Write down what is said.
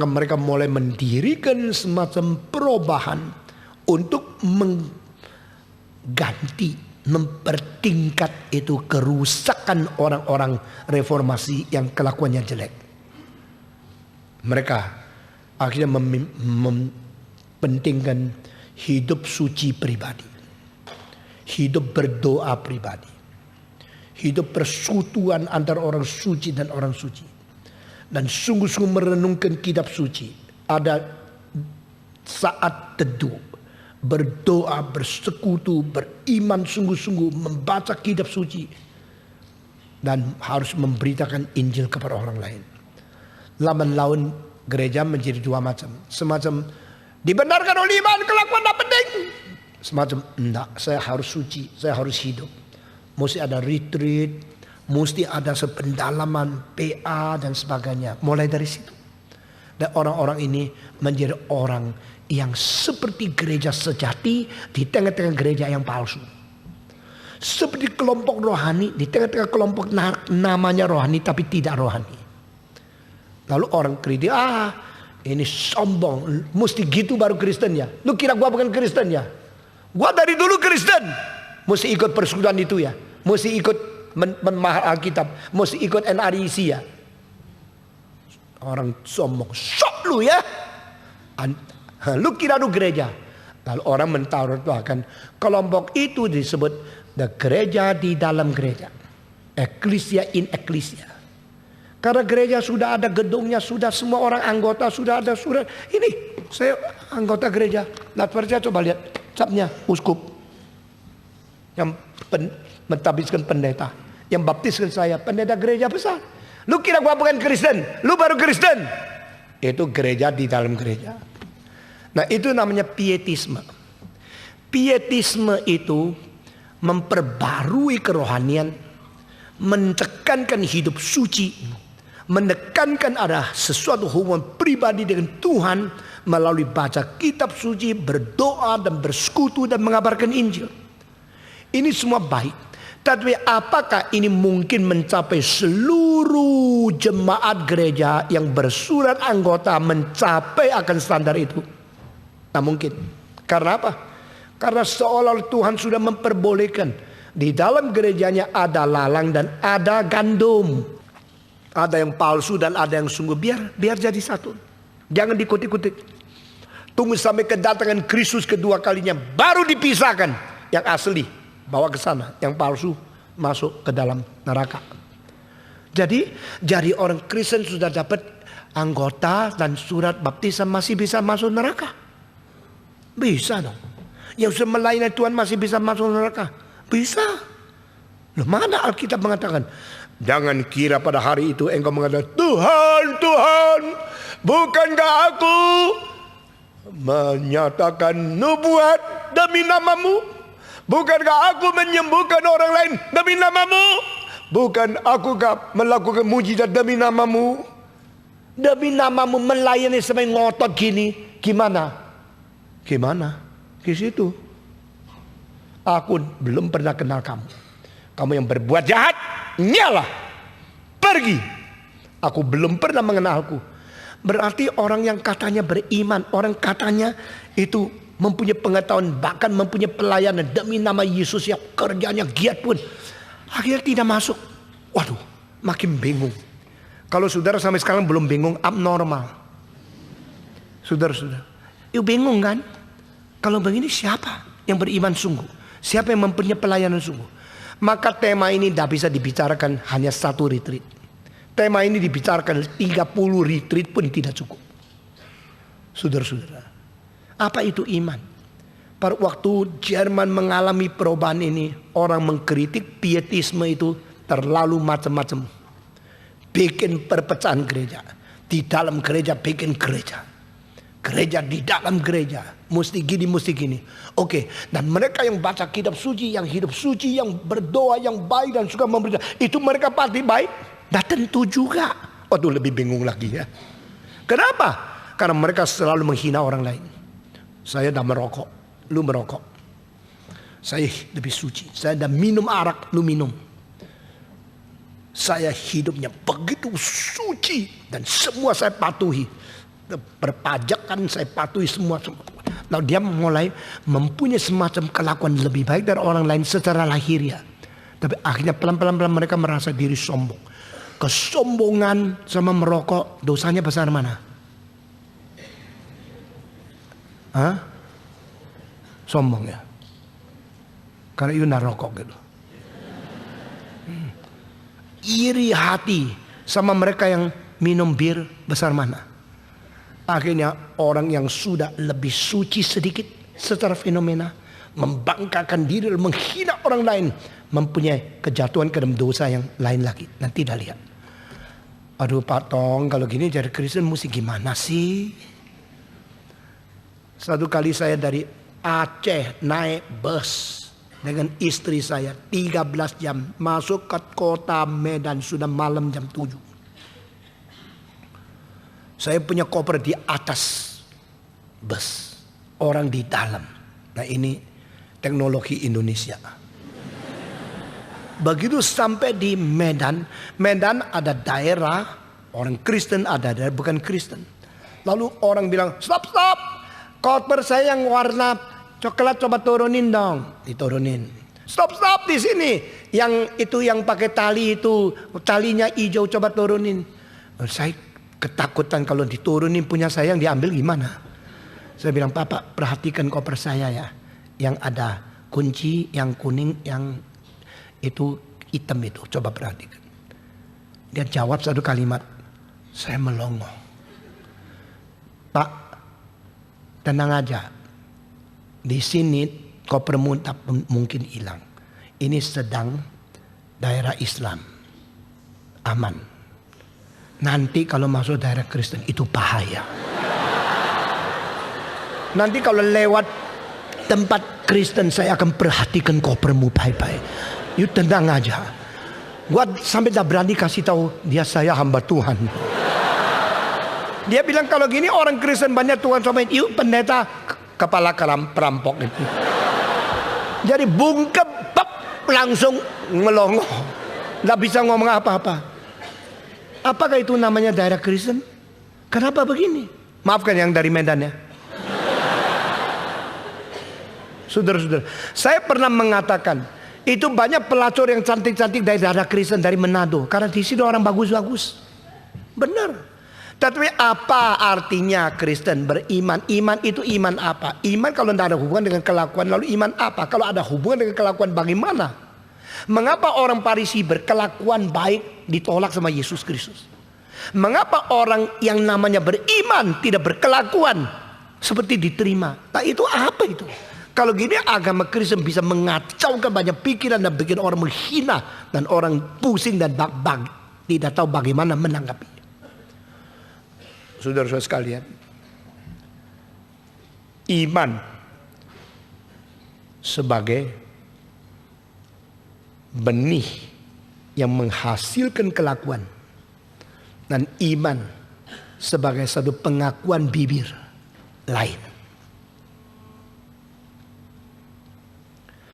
mereka mulai mendirikan semacam perubahan untuk mengganti, mempertingkat itu kerusakan orang-orang reformasi yang kelakuannya jelek. Mereka akhirnya mempentingkan hidup suci pribadi, hidup berdoa pribadi, hidup persekutuan antara orang suci dan orang suci, dan sungguh-sungguh merenungkan kitab suci. Ada saat teduh, berdoa, bersekutu, beriman sungguh-sungguh, membaca kitab suci, dan harus memberitakan Injil kepada orang lain. Laman laun gereja menjadi dua macam. Semacam dibenarkan oleh iman, kelakuan tidak penting. Semacam enggak, saya harus suci, saya harus hidup. Mesti ada retreat, mesti ada sependalaman, PA dan sebagainya. Mulai dari situ. Dan orang-orang ini menjadi orang yang seperti gereja sejati di tengah-tengah gereja yang palsu. Seperti kelompok rohani di tengah-tengah kelompok namanya rohani tapi tidak rohani. Lalu orang kritik, ini sombong, mesti gitu baru Kristen ya. Lu kira gua bukan Kristen ya? Gua dari dulu Kristen. Mesti ikut persekutuan itu ya. Mesti ikut memahal Alkitab. Mesti ikut NRIC ya. Orang sombong, sok lu ya. Lu kira lu gereja. Lalu orang mentaruhkan kelompok itu disebut the gereja di dalam gereja. Ecclesia in ecclesia. Karena gereja sudah ada gedungnya, sudah semua orang anggota, sudah ada surat. Ini saya anggota gereja. Nah percaya coba lihat capnya uskup. Yang mentabiskan pendeta. Yang baptiskan saya pendeta gereja besar. Lu kira gua bukan Kristen? Lu baru Kristen. Itu gereja di dalam gereja. Nah itu namanya pietisme. Pietisme itu memperbarui kerohanian, menekankan hidup suci, menekankan ada sesuatu hubungan pribadi dengan Tuhan melalui baca kitab suci, berdoa dan bersekutu dan mengabarkan Injil. Ini semua baik. Tapi apakah ini mungkin mencapai seluruh jemaat gereja yang bersurat anggota mencapai akan standar itu? Nah mungkin. Karena apa? Karena seolah Tuhan sudah memperbolehkan di dalam gerejanya ada lalang dan ada gandum. Ada yang palsu dan ada yang sungguh. Biar jadi satu. Jangan dikut-ikuti. Tunggu sampai kedatangan Kristus kedua kalinya, baru dipisahkan. Yang asli bawa ke sana, yang palsu masuk ke dalam neraka. Jadi orang Kristen sudah dapat anggota dan surat baptisan masih bisa masuk neraka? Bisa dong. Yang sudah melayani Tuhan masih bisa masuk neraka? Bisa. Loh, mana Alkitab mengatakan? Jangan kira pada hari itu engkau mengatakan, Tuhan, bukankah aku menyatakan nubuat demi namamu? Bukankah aku menyembuhkan orang lain demi namamu? Bukan akukah melakukan mujizat demi namamu? Demi namamu melayani sampai ngotot gini. Gimana? Di situ. Aku belum pernah kenal kamu. Kamu yang berbuat jahat, nyalah, pergi. Aku belum pernah mengenalku. Berarti orang yang katanya beriman, orang katanya itu mempunyai pengetahuan, bahkan mempunyai pelayanan demi nama Yesus yang kerjanya giat pun, akhirnya tidak masuk. Waduh, makin bingung. Kalau saudara sampai sekarang belum bingung, abnormal. Saudara-saudara, yuk bingung kan? Kalau begini siapa yang beriman sungguh? Siapa yang mempunyai pelayanan sungguh? Maka tema ini tidak bisa dibicarakan hanya satu retreat. Tema ini dibicarakan 30 retreat pun tidak cukup. Saudara-saudara, apa itu iman? Pada waktu Jerman mengalami perubahan ini, orang mengkritik pietisme itu terlalu macam-macam. Bikin perpecahan gereja. Di dalam gereja bikin gereja. Gereja di dalam gereja. Mesti gini. Oke. Dan mereka yang baca kitab suci, yang hidup suci, yang berdoa, yang baik dan suka memberi. Itu mereka pasti baik. Nah tentu juga. Waduh, lebih bingung lagi ya. Kenapa? Karena mereka selalu menghina orang lain. Saya dah merokok, lu merokok. Saya lebih suci. Saya dah minum arak, lu minum. Saya hidupnya begitu suci dan semua saya patuhi. Perpajakan saya patuhi semua. Lalu dia mulai mempunyai semacam kelakuan lebih baik dari orang lain secara lahiriah. Tapi akhirnya pelan-pelan mereka merasa diri sombong. Kesombongan sama merokok dosanya besar mana? Hah? Sombong ya? Karena itu narokok gitu. Iri hati sama mereka yang minum bir besar mana? Akhirnya orang yang sudah lebih suci sedikit secara fenomena, membanggakan diri, menghina orang lain, mempunyai kejatuhan ke dalam dosa yang lain lagi. Nanti dah lihat. Aduh Pak Tong, kalau gini jadi Kristen mesti gimana sih? Satu kali saya dari Aceh naik bus dengan istri saya 13 jam masuk ke kota Medan, sudah malam jam 7. Saya punya koper di atas bus, orang di dalam. Nah ini teknologi Indonesia. Begitu sampai di Medan, Medan ada daerah orang Kristen, ada daerah bukan Kristen. Lalu orang bilang, stop, koper saya yang warna coklat coba turunin dong, diturunin. Stop di sini, yang itu yang pakai tali itu talinya hijau coba turunin. Saya ketakutan kalau diturunin punya saya yang diambil gimana. Saya bilang, Bapak perhatikan koper saya ya, yang ada kunci yang kuning yang itu hitam itu, coba perhatikan. Dia jawab satu kalimat, saya melongo. Pak, tenang aja. Di sini kopermu tak mungkin hilang. Ini sedang daerah Islam, aman. Nanti kalau masuk daerah Kristen itu bahaya. Nanti kalau lewat tempat Kristen saya akan perhatikan kopermu baik-baik. You tenang aja. Gua sampai tak berani kasih tahu dia saya hamba Tuhan. Dia bilang kalau gini orang Kristen banyak Tuhan sama you pendeta kepala perampok itu. Jadi bungkep langsung melongo. Nggak bisa ngomong apa-apa. Apakah itu namanya daerah Kristen? Kenapa begini? Maafkan yang dari Medan ya. Saudara-saudara, saya pernah mengatakan itu banyak pelacur yang cantik-cantik dari daerah Kristen, dari Manado. Karena di sini orang bagus-bagus. Benar. Tapi apa artinya Kristen beriman? Iman itu iman apa? Iman kalau tidak ada hubungan dengan kelakuan, lalu iman apa? Kalau ada hubungan dengan kelakuan bagaimana? Mengapa orang Farisi berkelakuan baik ditolak sama Yesus Kristus? Mengapa orang yang namanya beriman tidak berkelakuan seperti diterima? Nah itu apa itu? Kalau gini agama Kristen bisa mengacaukan banyak pikiran dan bikin orang menghina dan orang pusing dan tidak tahu bagaimana menanggapi. Saudara-saudara sekalian, iman sebagai benih yang menghasilkan kelakuan dan iman sebagai satu pengakuan bibir lain.